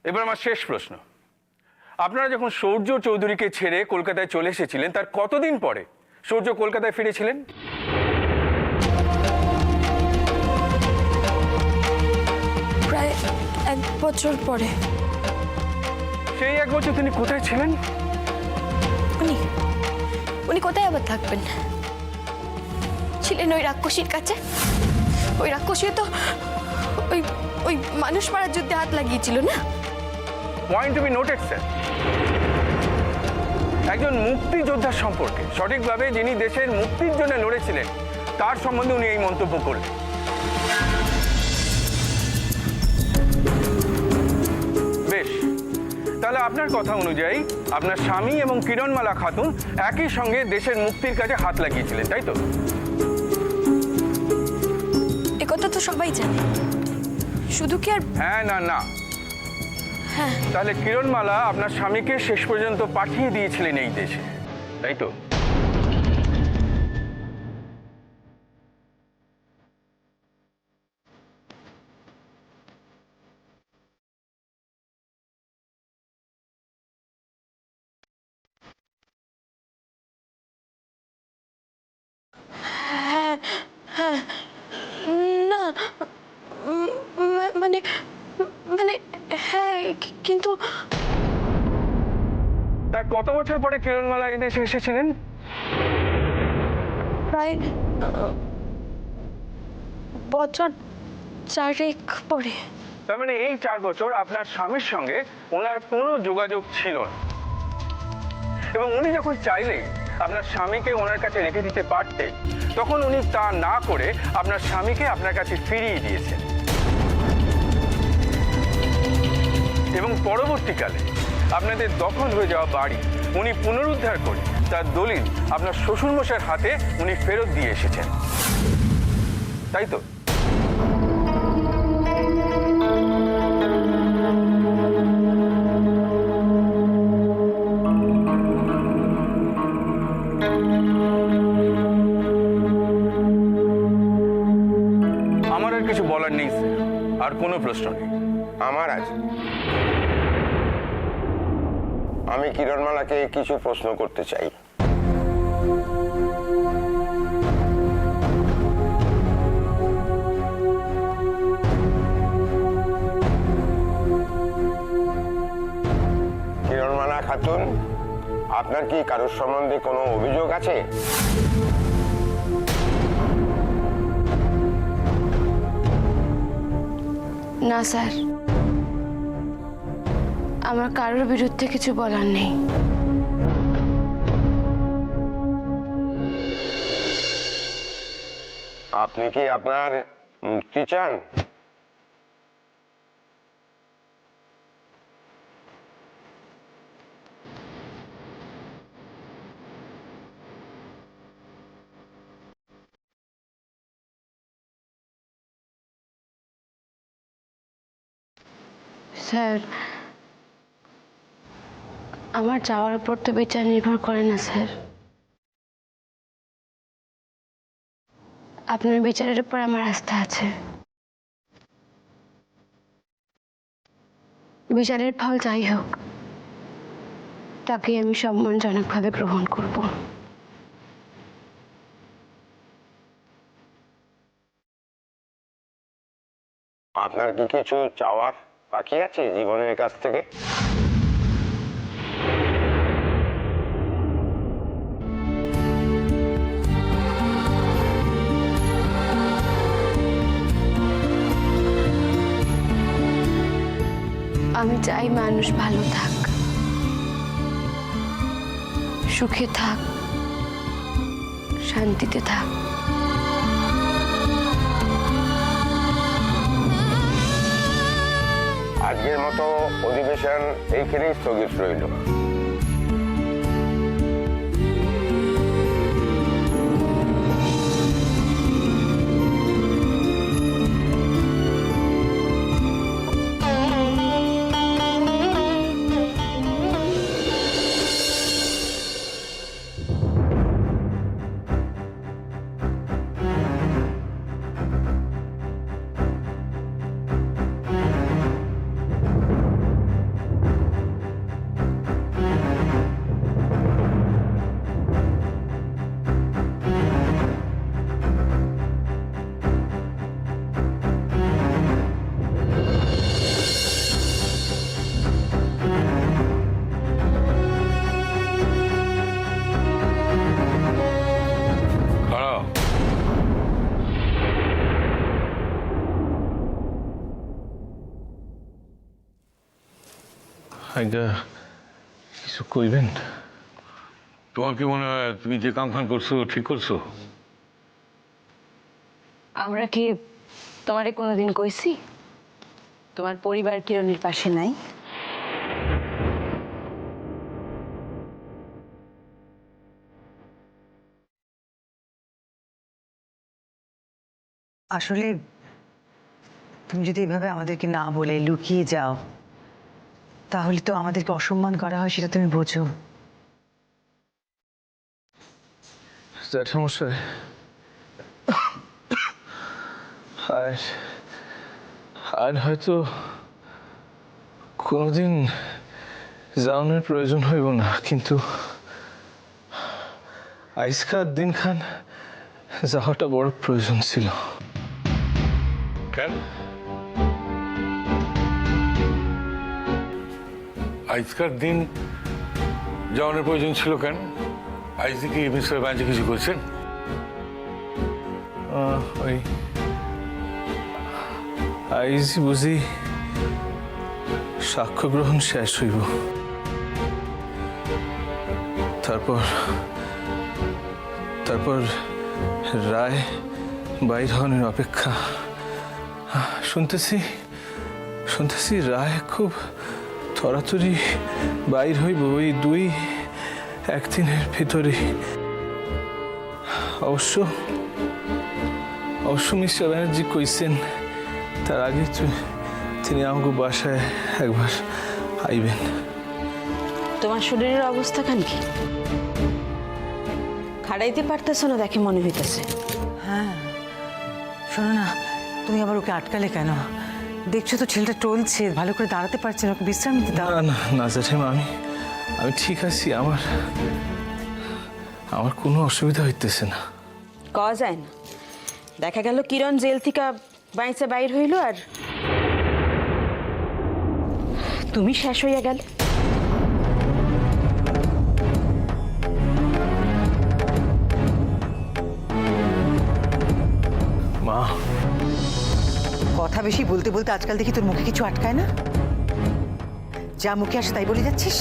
এবার আমার শেষ প্রশ্ন, আপনারা যখন সূর্য চৌধুরীকে ছেড়ে কলকাতায় চলে এসেছিলেন তার কতদিন পরে সূর্য কলকাতায় ফিরেছিলেন? প্রায় 1 বছর পরে। সেই 1 বছর তিনি কোথায় ছিলেন? উনি কোথায় আবার থাকবেন? ছিলেন ওই রাক্ষসীর কাছে। ওই রাক্ষসী তো ওই মানুষ মারার যুদ্ধে হাত লাগিয়েছিল না? Point to be noted sir. একজন মুক্তিযোদ্ধার সম্পর্কে, সঠিকভাবে যিনি দেশের মুক্তির জন্য লড়েছিলেন, তার সম্বন্ধে উনি এই মন্তব্য করলেন। বেশ, তাহলে আপনার কথা অনুযায়ী আপনার স্বামী এবং কিরণমালা খাতুন একই সঙ্গে দেশের মুক্তির কাজে হাত লাগিয়েছিলেন, তাই তো? একথা তো সবাই জানে, শুধু কি আর? হ্যাঁ না না। তাহলে কিরণমালা আপনার স্বামীকে শেষ পর্যন্ত পাঠিয়ে দিয়েছিলেন এই দেশে, তাই তো? হ্যাঁ হ্যাঁ। না মানে মানে হ্যাঁ, কিন্তু তার কত বছর পরে কিরণমালা এই দেশে এসেছিলেন? প্রায় বছর 4 পরে। তার মানে এই 4 বছর আপনার স্বামীর সঙ্গে ওনার কোনো যোগাযোগ ছিল না, এবং উনি যখন চাইলেই আপনার স্বামীকে ওনার কাছে রেখে দিতে পারতেন, তখন উনি তা না করে আপনার স্বামীকে আপনার কাছে ফিরিয়ে দিয়েছেন। এবং পরবর্তীকালে আপনাদের দখল হয়ে যাওয়া বাড়ি উনি পুনরুদ্ধার করে তার দলিল আপনার শ্বশুরমশাইয়ের হাতে উনি ফেরত দিয়ে এসেছেন, তাই তো? আমার আর কিছু বলার নেই স্যার, আর কোনো প্রশ্ন নেই। আমার আছে। আমি কিরণমালাকে কিছু প্রশ্ন করতে চাই। কিরণমালা খাতুন, আপনার কি কারোর সম্বন্ধে কোনো অভিযোগ আছে? না স্যার, আমার কারোর বিরুদ্ধে কিছু বলার নেই। আপনি কি আপনার মুক্তি চান? স্যার, আমার যাওয়ার উপর তো বিচার নির্ভর করে না স্যার। আপনার বিচারের উপর আমার আস্থা আছে। বিচারের ফল যাই হোক, তাকে আমি সম্মানজনকভাবে গ্রহণ করব। আপনার কি কিছু চাওয়ার বাকি আছে জীবনের কাছ থেকে? আমি চাই মানুষ ভালো থাক, সুখে থাক, শান্তিতে থাক। আজকের মতো অধিবেশন এইখানেই স্থগিত রইল। আজ্ঞা কিছু কইবেন? তোমার কি মনে হয় তুমি যে কাম খান করছো ঠিক করছো? আমরা কি তোমারে কোনোদিন কইছি তোমার পরিবার কিরণের পাশে নাই? আসলে তুমি যদি এভাবে আমাদেরকে না বলে লুকিয়ে যাও তাহলে তো আমাদেরকে অসম্মান করা হয়, সেটা তুমি বোঝো। জ্যাঠামশাই, আর আর হয়তো কোনোদিন যাওয়ানোর প্রয়োজন হইব না, কিন্তু আজকার দিন খান যাওয়াটা বড় প্রয়োজন ছিল। কেন আজকার দিন যাওয়ানোর প্রয়োজন ছিল কেন? আজ কি মিস্টার ব্যাঞ্চে কিছু করছেন? ওই আইজ বুঝি সাক্ষ্য গ্রহণ শেষ হইব, তারপর তারপর রায় বাইর হওয়ার অপেক্ষা। শুনতেছি শুনতেছি রায় খুব তড়াতাড়ি বাইর হইব, ওই 2-1 দিনের ভিতরে। অবশ্য মিস্টার ব্যানার্জি কইছেন তার আগে তিনি আমাকে বাসায় একবার আইবেন। তোমার শরীরের অবস্থা খান কি? খাড়াইতে পারতেছো না দেখে মনে হইতেছে। হ্যাঁ, শোনো না, তুমি আবার ওকে আটকালে কেন? দেখছো তো ছেলেটা টলছে, ভালো করে দাঁড়াতে পারছে না, ওকে বিশ্রাম নিতে দাও। না না না জেঠিমা, আমি ঠিক আছি, আমার কোনো অসুবিধা হইতেছে না। কওয়া যায় না। দেখা গেল কিরণ জেল থেকে বাইসে বাইর হইল আর তুমি শেষ হইয়া গেল। মা, কথা বেশি বলতে বলতে আজকাল দেখি তোর মুখে কিছু আটকায় না, যা মুখে আসে তাই বলে যাচ্ছিস।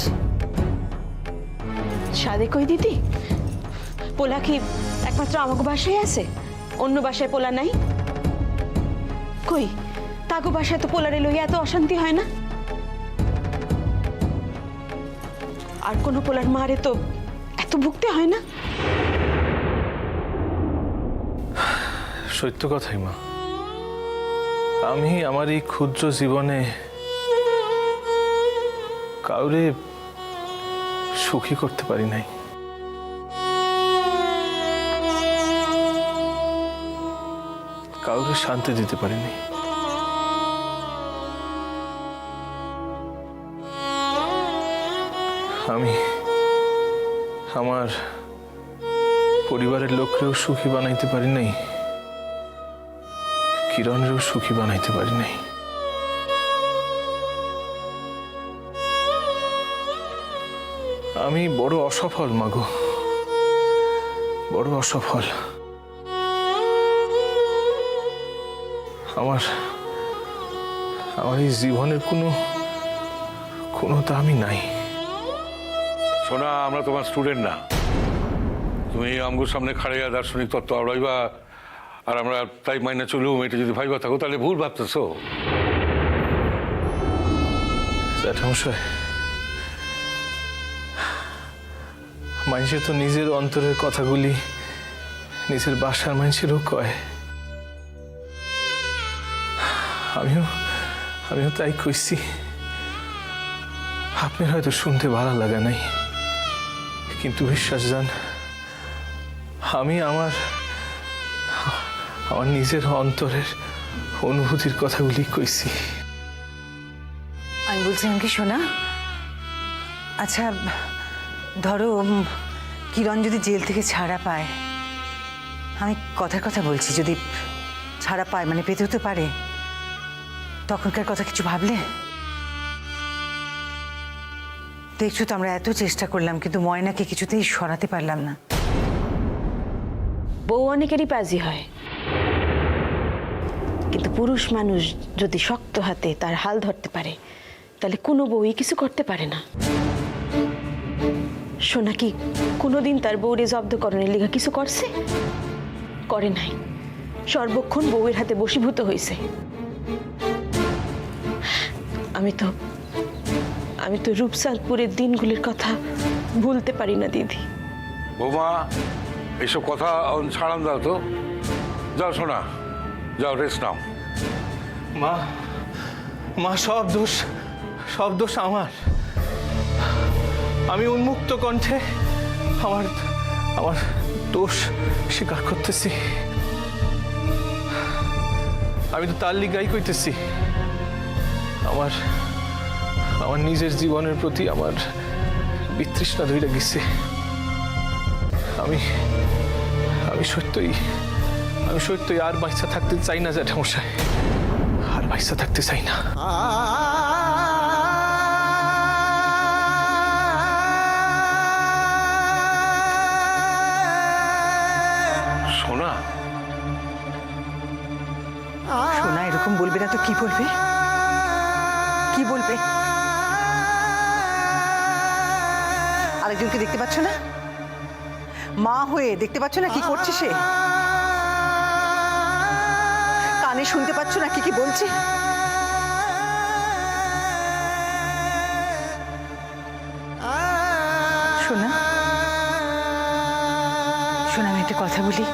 সাদে কই দিদি, পোলা কি একমাত্র আমাকে বাসায় আছে? অন্য বাসায় পোলা নাই? কই তাগো বাসায় তো পোলারে লইয়া এত অশান্তি হয় না? আর কোনো পোলার মারে তো এত ভুগতে হয় না? সত্য কথাই মা, আমি আমার এই ক্ষুদ্র জীবনে কাউরে সুখী করতে পারি নাই। কাউরে শান্তি দিতে পারিনি। আমি আমার পরিবারের লোককেও সুখী বানাইতে পারি নাই, কিরণেরও সুখী বানাইতে পারি নাই। আমি বড় অসফল মাগো, বড় অসফল। আমার এই জীবনের কোনো দামই নাই। সোনা, আমরা তোমার স্টুডেন্ট না। তুমি আমগুর সামনে খাড়াইয়া দার্শনিক তত্ত্ব আড়াইবা আর আমরা তাই মাইনা চলুম, এটা যদি ভাইবা থাকো তাহলে ভুল ভাবতেছো। জ্যাঠামশাই, মানুষের তো নিজের অন্তরের কথাগুলি নিজের বাসার মানুষেরও কয়। আমিও তাই কইছি। আপনার হয়তো শুনতে ভালো লাগা নাই, কিন্তু বিশ্বাস যান, আমি আমার নিজের অন্তরের অনুভূতির কথাগুলি কইছি। আমি বলছিলাম কি শোনা, আচ্ছা ধরো কিরণ যদি জেল থেকে ছাড়া পায়, আমি কথার কথা বলছি, যদি ছাড়া পায় মানে পেতেও তো পারে, তখনকার কথা কিছু ভাবলে? দেখছো তো আমরা এত চেষ্টা করলাম কিন্তু ময়নাকে কিছুতেই সরাতে পারলাম না। বউ অনেকেরই পাজি হয়, কিন্তু পুরুষ মানুষ যদি শক্ত হাতে তার হাল ধরতে পারে তাহলে কোনো বউই কিছু করতে পারে না। সোনা কি কোনোদিন তার বউরে জব্দকরণের লেখা কিছু করছে? করে নাই। সর্বক্ষণ বউয়ের হাতে বশীভূত হয়েছে। আমি তো রূপসালপুরের দিনগুলির কথা ভুলতে পারি না দিদি। বৌমা, এইসব কথা ছাড়ান দাও তো। যাও শোনা, যাও রেস্ট নাও। মা, মা, সব দোষ আমার। আমি উন্মুক্ত কণ্ঠে আমার দোষ স্বীকার করতেছি। আমি তো তার লিগাই কইতেছি। আমার নিজের জীবনের প্রতি আমার বিতৃষ্ণা ধরে গেছে। আমি সত্যই আর বাইসা থাকতে চাই না জ্যাঠামশাই, আর বাইসা থাকতে চাই না। সোনা, সোনা এরকম বলবে না তো কি বলবে? কি বলবে? আরেকজনকে দেখতে পাচ্ছ না? মা হয়ে দেখতে পাচ্ছ না কি করছে সে? কানে শুনতে পাচ্ছ না কি কি বলছে? সোনা, সোনা, আমি একটা কথা বলি।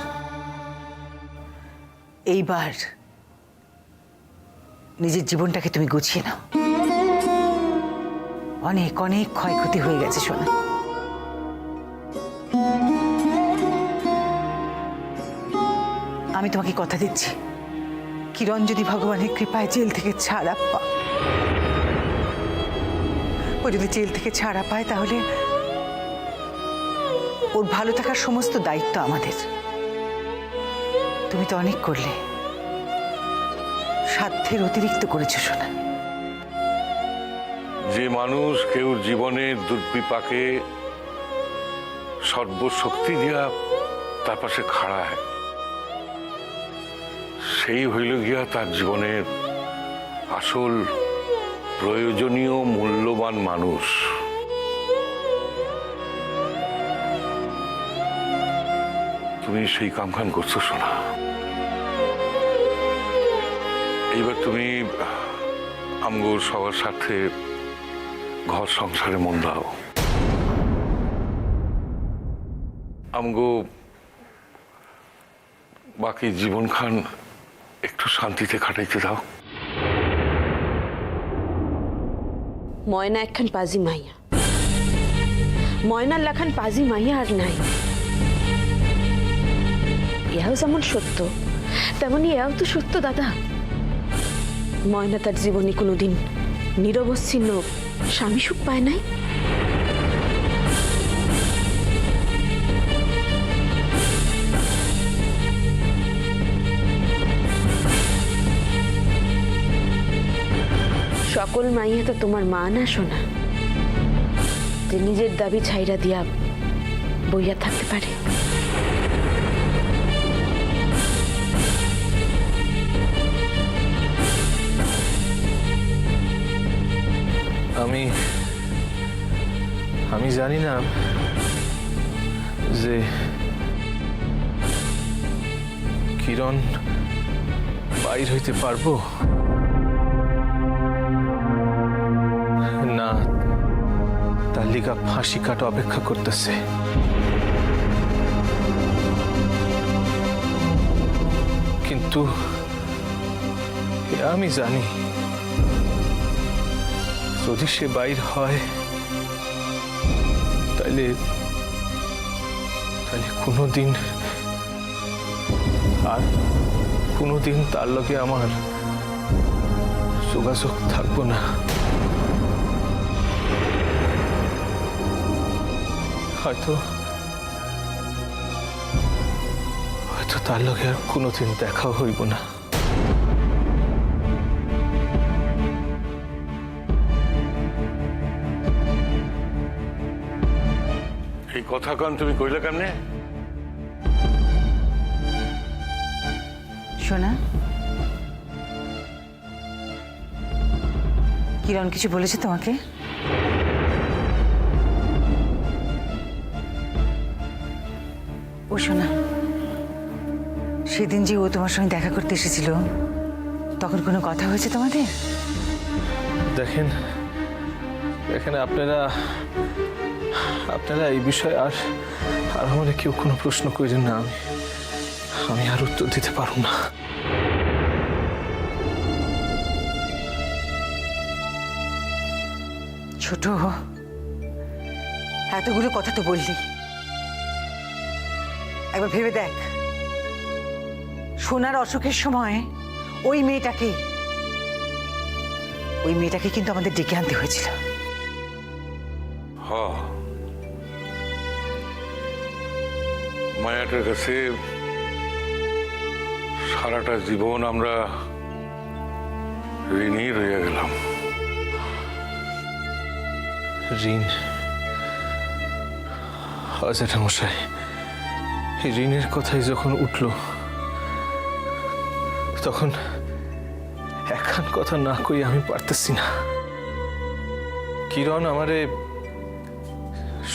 এইবার নিজের জীবনটাকে তুমি গুছিয়ে নাও। অনেক অনেক ক্ষয়ক্ষতি হয়ে গেছে সোনা। আমি তোমাকে কথা দিচ্ছি, কিরণ যদি ভগবানের কৃপায় জেল থেকে ছাড়া পায়, ও যদি জেল থেকে ছাড়া পায়, তাহলে ওর ভালো থাকার সমস্ত দায়িত্ব আমাদের। তুমি তো অনেক করলে, সাধ্যের অতিরিক্ত করেছো সোনা। যে মানুষ কেউ জীবনের দুর্বিপাকে সর্বশক্তি দিয়া তার পাশে খাড়ায়, সেই হইল গিয়া তার জীবনের আসল প্রয়োজনীয় মূল্যবান মানুষ। তুমি সেই কামখান করছো শোনা। এইবার তুমি আমগো সবার সাথে ঘর সংসারে মন দাও। আমগো বাকি জীবনখান একটু শান্তিতে কাটাইতে দাও। ময়না একখান পাজি মাইয়া, ময়নার লেখান পাজি মাইয়া আর নাই। ইহাও যেমন সত্য, তেমনি এও তো সত্য দাদা। ময়না তার জীবনে কোনোদিন নিরবচ্ছিন্ন স্বামী সুখ পায় নাই। সকল মাইয়া তো তোমার মা না শোনা, যে নিজের দাবি ছাইরা দিয়া বইয়া থাকতে পারে। আমি জানি না যে কিরণ বাইর হইতে পারবো না, তার লিগা ফাঁসি কাটা অপেক্ষা করতেছে। কিন্তু আমি জানি যদি সে বাইর হয়, তাইলে কোনোদিন তার লগে আমার যোগাযোগ থাকবো না। হয়তো তার লগে আর কোনোদিন দেখা হইব না। এই কথা কান তুমি কইলে কেমনে? সোনা, কিরণ কিছু বলেছে তোমাকে? ও শোনা, সেদিন যে ও তোমার সঙ্গে দেখা করতে এসেছিল তখন কোনো কথা হয়েছে তোমাদের? দেখেন এখানে আপনারা এই বিষয়ে আর আমাদের কেউ কোনো প্রশ্ন করেন না। আমি আর উত্তর দিতে পারব না। ছোট, এতগুলো কথা তো বললি, একবার ভেবে দেখ, সোনার অসুখের সময় ওই মেয়েটাকে কিন্তু আমাদের ডেকে আনতে হয়েছিল। মায়াটার কাছে সারাটা জীবন আমরা ঋণী রয়ে গেলাম। ঋণ? আচ্ছা মশাই, এই ঋণের কথাই যখন উঠল তখন একখান কথা না কই আমি পারতেছি না। কিরণ আমারে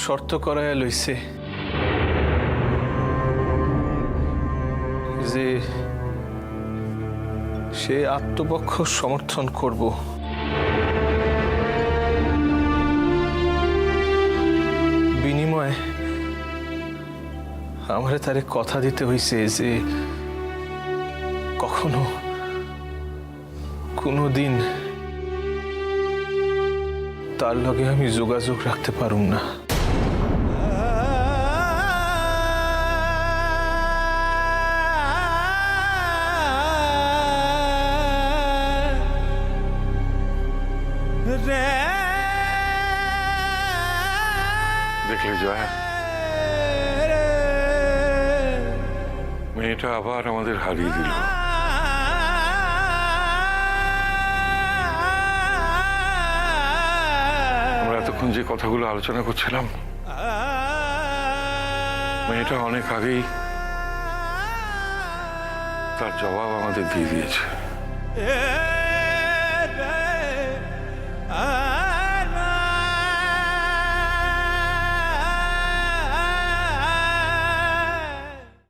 শর্ত করায় লইছে যে সে আত্মপক্ষ সমর্থন করব। বিনিময়ে আমারে তারে কথা দিতে হইছে যে কখনো কোনোদিন তার লগে আমি যোগাযোগ রাখতে পারুম না। দেখলে জয়া, মেয়েটা আবার আমাদের হারিয়ে দিল। আমরা এতক্ষণ যে কথাগুলো আলোচনা করছিলাম, মেয়েটা অনেক আগেই তার জবাব আমাদের দিয়ে দিয়েছে।